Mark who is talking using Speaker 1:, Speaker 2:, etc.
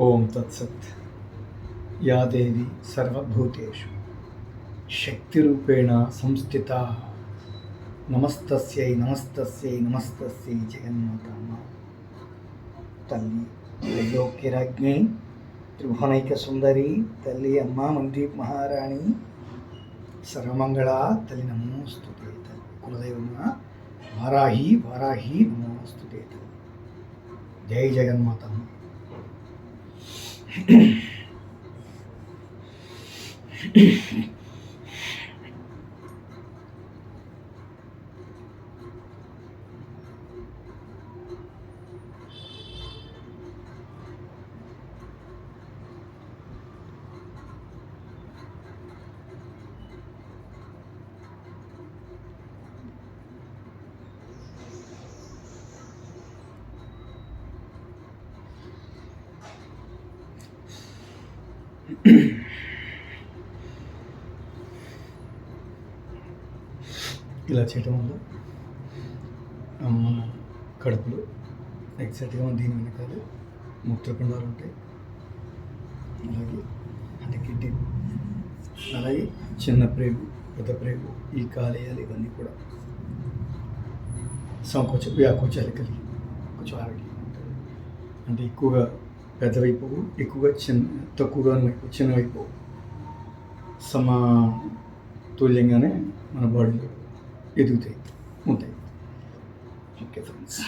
Speaker 1: ఓం తత్సత్. యా దేవి సర్వభూతేషు శక్తిరూపేణ సంస్థిత. నమస్తస్యై నమస్తస్యై నమస్తస్యై జగన్మాతమ్మ తల్లి త్రైలోక్యరాజ్ఞి త్రిభువనైక సుందరి తల్లి అమ్మ మందీప్ మహారాణి సర్వమంగళ తల్లి నమోస్తుతే. తల్లి కులదైవమ్మ వారాహి వారాహి నమోస్తుతే. తల్లి జై జగన్మాతమ్మ. ఇలా చేయటం వల్ల మన కడుపులో ఎగ్జాక్ట్గా దీని వెనకాల మూత్రపిండాలు ఉంటాయి, అలాగే అంటే కిడ్నీ, అలాగే చిన్న ప్రేగు పెద్ద ప్రేగు ఈ కాలేయాలు ఇవన్నీ కూడా సంకోచ వ్యాకోచాలు కలిగి కొంచెం ఆరోగ్యంగా ఉంటుంది. అంటే ఎక్కువగా పెద్దవైపోవు, ఎక్కువగా తక్కువగా చిన్నవైపోవు, సమతుల్యంగానే మన బాడీలో ఎదుగుతాయి ఉంటాయి. Okay friends.